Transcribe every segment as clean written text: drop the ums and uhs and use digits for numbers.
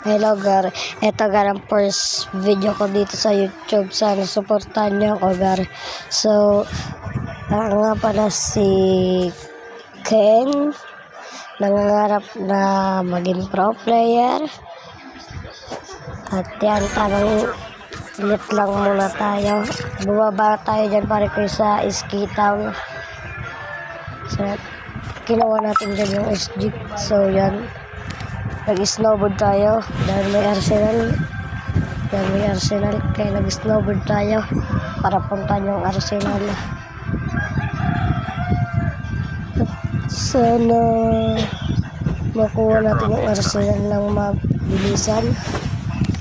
Hello gar, ito gar ang first video ko dito sa YouTube. Sana supportan niyo ako gar. So, ako nga pala si Ken, nangangarap na maging pro player. At yan, parang ulit lang muna tayo. Bumaba tayo dyan pare ko sa Ski Town. So, kinuha natin dyan yung SG. So, yan. Nag-snowboard tayo dahil may Arsenal. Kaya nag-snowboard tayo para puntahan yung Arsenal. At sana makuha natin yung Arsenal ng mabilisan.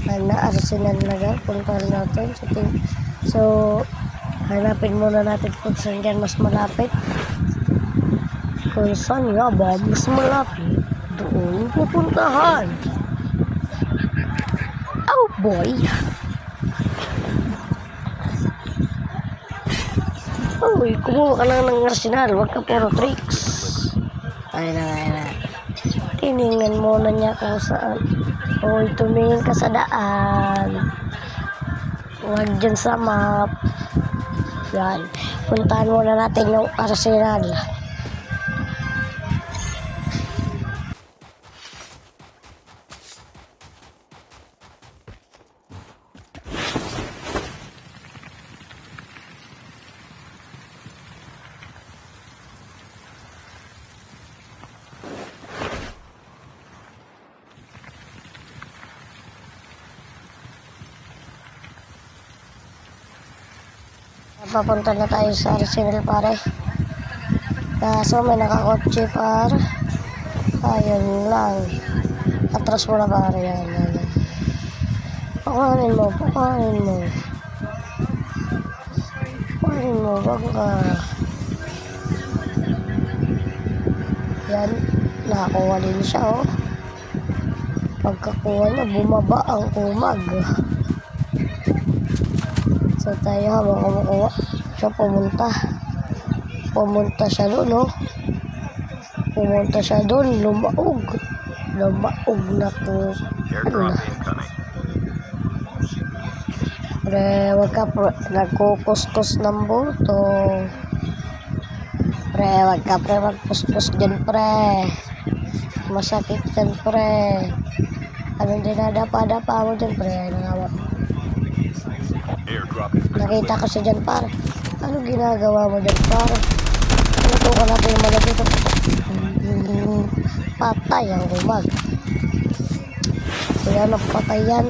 Na Arsenal na puntahan natin. So hanapin muna natin kung saan dyan mas malapit. Kung saan nga ba mas malapit, doon pupuntahan. Oh boy. Uy, kumuha ka lang ng Arsenal, wag ka puro tricks. Ay na. Tiningnan muna niya kung saan. Uy, tumingin ka sa daan. Wag dyan sa map. Yan, puntahan muna natin yung Arsenal. Papunta na tayo sa Arsenal pare. Kaso may nakakotse par. Ayun lang. Atras mo na pare. Yan. Pakanin mo. Wag ka. Yan. Nakakuha din siya oh. Pagkakuha niya, bumaba ang kumag. So tayo habang kumukuha siya pumunta siya doon oh. Pumunta siya doon, lumaog na po. Ano na pre, wag ka pre, nagkukuskus ng buto pre, wag ka pre magkuskus dyan pre, masakit dyan pre. Anong dinadapa-dapa mo dyan pre? Nakita ko siya dyan par. Ano ginagawa mo dyan par? Luto ka natin yung mga dito. Patay ang umag. Kaya napatay yan.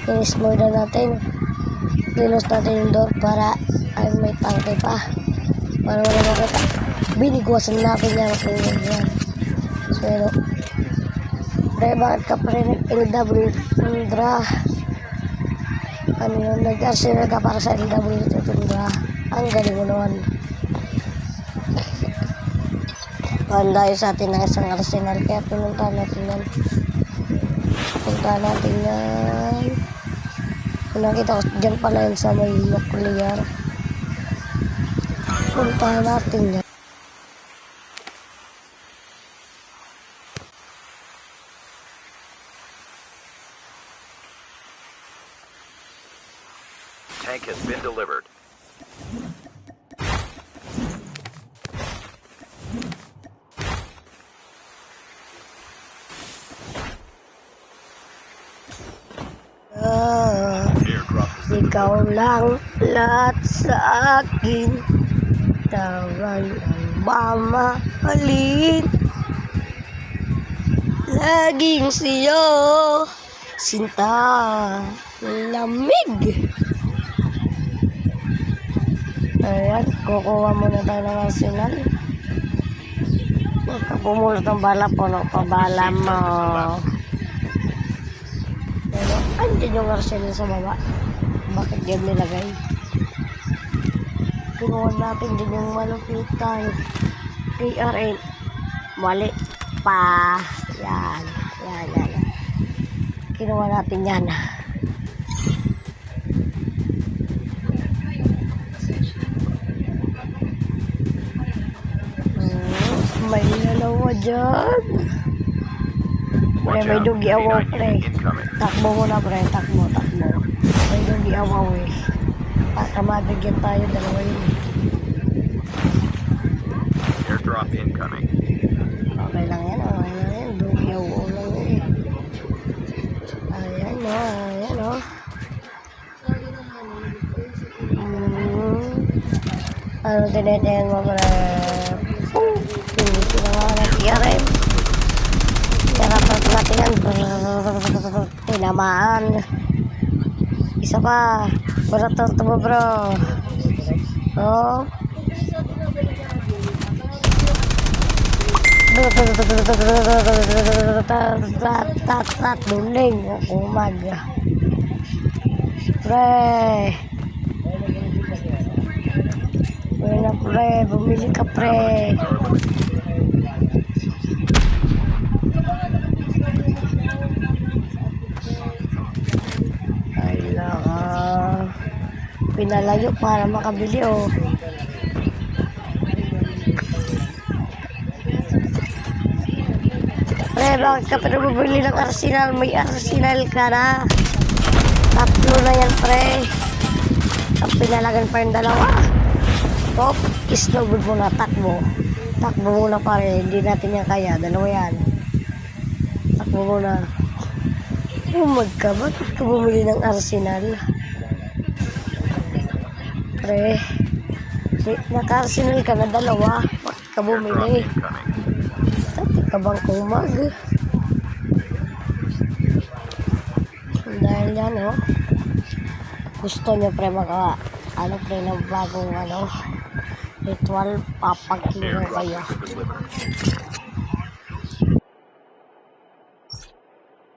Pinismoy na natin. Close natin yung door para ay may tangke pa. Para wala makita. Binigwasan natin yan. Yan. So yun. Pre, bakit ka pa rin LW Tundra? Ano yun? Nag-Arsenal ka para sa LW Tundra. Ang galing mo naman. Pandayo sa atin ng isang Arsenal. Kaya pinuntahan natin yan. Nakita ko dyan pala yun sa may nuclear. Puntahan natin yan. Tank has been delivered. Ikaw lang lahat sa akin, tawag ang mamahalin. Laging siyo, sinta, lamig. Ayan, kukuha muna tayo ng Arsenal. Huwag ka pumulot ng bala po, no? Pabala mo. Pero, andyan yung Arsenal sa baba. Bakit yan nilagay? Kinuha natin din yung malupitan. KRN. Mali pa. Yan. Kinuha natin yan. May dalawa dyan. pre, Watch may out. dugi awaw, K9 pre. unit incoming. Takbo muna, pre. Takbo. May dugi awaw, eh. Baka mabigyan tayo, dalawa yun. Airdrop incoming. Okay lang yan. Dugi awaw lang yun. Ayan, o. Ano tinitayan mo, pre? Hindi ko na nga nag-iarem. Karapat natin yan. Tinamaan. Isa pa. Barator to mo, bro. Oh. Duling. Umaga. Pre. Pre. Bumili ka, pre. Pinalayo para makabili, oh. Pre, bakit ka pa bumili ng Arsenal? May Arsenal ka na. Tatlo na yan, pre. Ang pinalagan pa yung dalawa. Top, snowboard muna, takbo. Takbo muna, pare. Hindi natin yan kaya. Dalawa yan. Takbo muna. Umag ka, bakit ka bumili ng Arsenal? Pre, naka-Arsenal ka na dalawa. Bakit ka Airdrop bumili? incoming. Dati ka bang kumag? Dahil yan, oh. Gusto niyo, pre, pre, ng bagong, ritual, papagkino kayo. Airdrop delivered.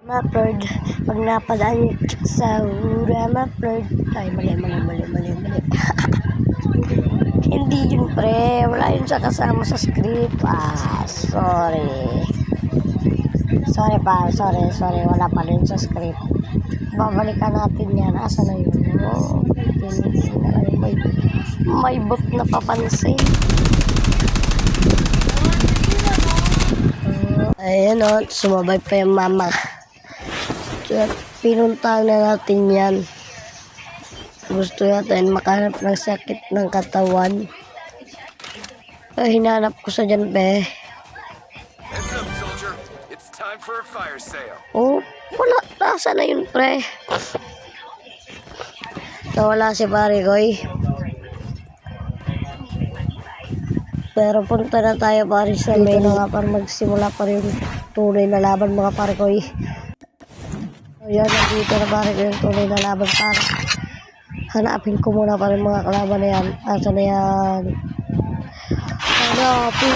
Mapload, pag napadaan yung chick sa hura, mapload. Ay, mali. Hindi yun, pre. Wala yun sa kasama sa script. Sorry. Sorry. Wala pa rin sa script. Babalikan natin yan. Asa na yun? Oh, may bot na papansin. Ayan, oh. Sumabay pa yung mama. Pinuntahan na natin yan. Gusto natin makahanap ng sakit ng katawan. Hinanap ko sa dyan, be. Heads up, soldier. It's time for a fire sale. Oh, wala. Nasa na yun, pre? Nawala si pare koy. Pero punta na tayo, pare, sa dito na nga para magsimula pa rin tunay na laban, mga pare koy. Ayan, nandito na, pare ko, yung tunay na laban, pare. Hanapin ko muna pa rin mga kalaban na yan. Asa na yan? Hanapin.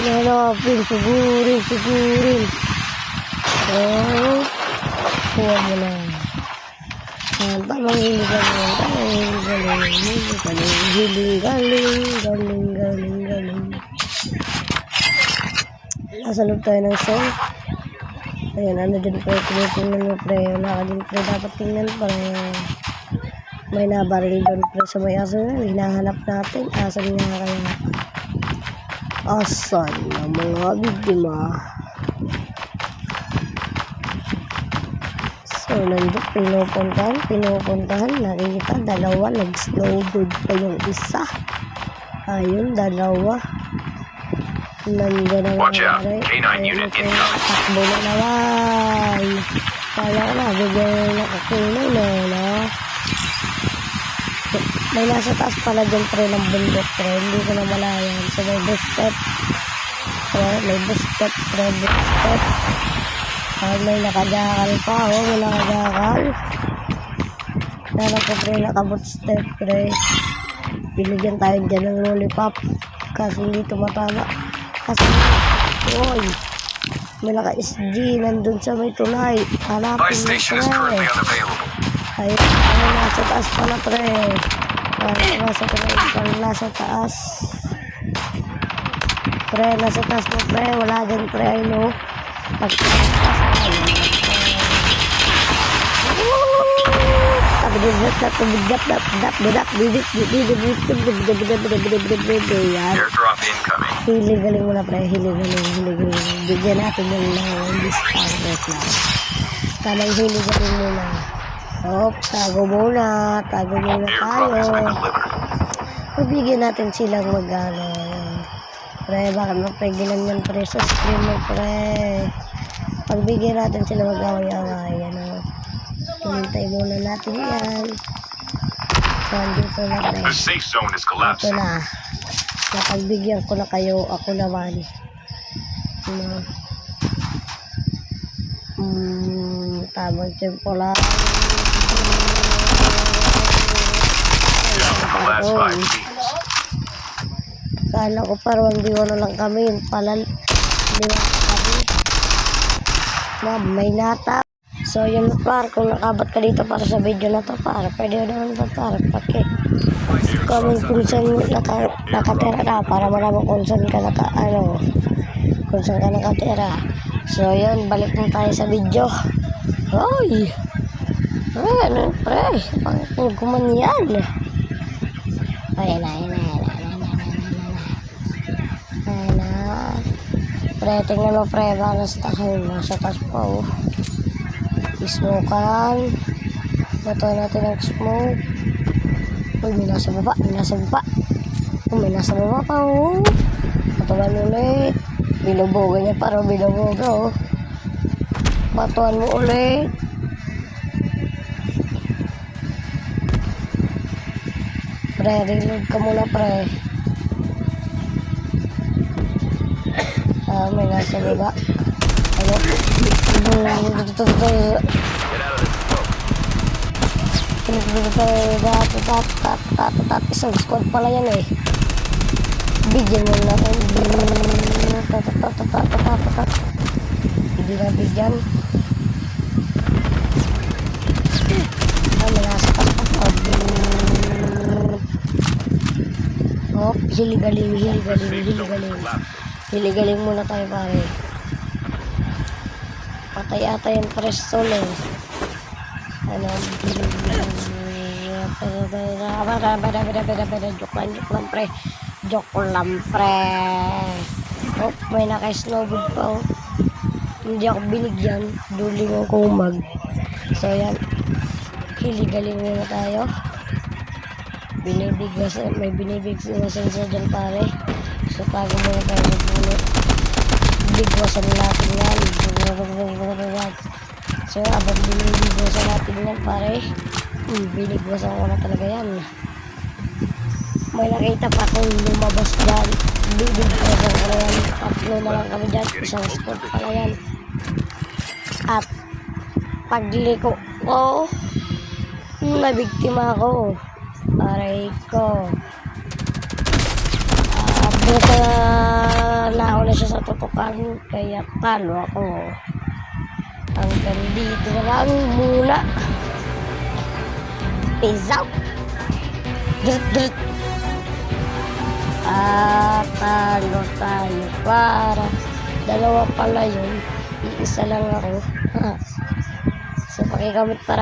Sigurin. Oh. Kuha mo na. Tamang hiling-galing. Nasa loob tayo ng cell. Ayan, ano din pre, tinitingnan mo pre. Wala ka din pre, dapat tingnan para may nabaril doon pre sa may aso na. Hinahanap natin. Asan nga kaya? Asan na mga biktima? So, nandun, pinupuntahan. Nakikita, dalawa. Nag-snowboard pa yung isa. Ayun, dalawa. Nandun na Watch out. nangyari. K9 unit incoming. Takbo na naman. Kala ko na, bigyan nakakulay na, no? May nasa taas pala dyan, pre, ng bundok, pre. Hindi ko na malayan. So, may boost step. May boost step. May nakajakal pa, oh. May nakajakal. Kala ko, pre, nakaboot step, pre. Binigyan tayo dyan ng lollipop. Kasi hindi tumatama. Kasi, oy. May naka-SG. Nandun sa may tulay. Hanapin Buy mo, station is pre. currently unavailable. Ayun, nasa taas pala, pre. Nasa taas. Pre, nasa taas mo, pre. Wala din, pre. I know. Airdrop incoming. Hiling galing mo na, pre. Hiling. Bigyan natin yung discount rate na. Tamang hiligaling muna. Hop, tago muna tayo. Pabigyan natin silang mag-ano. Pre, baka mapigilan yan pre sa screen mo pre. Pagbigyan natin sila mag-away-away. Ano. Hinintay muna natin yan. So, dito na pre. The safe zone is Ito collapsing. na. Napagbigyan ko na kayo. Ako naman. Ano. Tamang tempo lang. Down to the last 5 teams. Kala ko parang di na lang kami. Yung pala, di ba kami? Ma'am, may nata. So, yun par, kung nakabat ka dito para sa video na to, para pwede naman pa para paki. Comment kung saan nakatira ka para malaman kung saan ka kung saan ka nakatira. So, yun, balik na tayo sa video. Hoy! Ano, pre? Pangit ko man yan. Ayan na. Pre, tingnan mo pre, balas tayo. Nasa tas pa, oh. Smokean. Bato natin ang smoke. Uy, may nasa baba. May nasa baba pa, oh. Batuan ulit. Binuboga niya, parang binuboga, oh. Batuan mo ulit. Pre, reload ka muna, pre. May nasa baba. Ano? Get out of this smoke. Isang squad pala yan eh. Bigyan mo na rin. Hindi na bigyan. May nasa kapag. Hop, hiligaling. Hiligaling muna tayo pare. Patay ata yung prestol eh. Ano? Joke lang pre. Oh, may naka-snowboard pa oh. Hindi ako binigyan. Duling ako umag. So yan. Hiligaling muna tayo. May binibig na sensor dyan pare. So tago muna tayo sa puno. Bigwasan natin yan. So abang binibigwasan natin yan pare. Binigwasan ko na talaga yan. May nakita pa akong lumabas dyan. Bibigwasan ko na yan. Tatlo na lang kami dyan. Isang spot pala yan. At pagliko ko, nabiktima ako. Aray ko. Buta nauna siya sa tutukan. Kaya talo ako. Hanggang dito na lang muna. Peace out. Drt. Talo tayo para dalawa pala yun. Iisa lang ako. So pakikamit para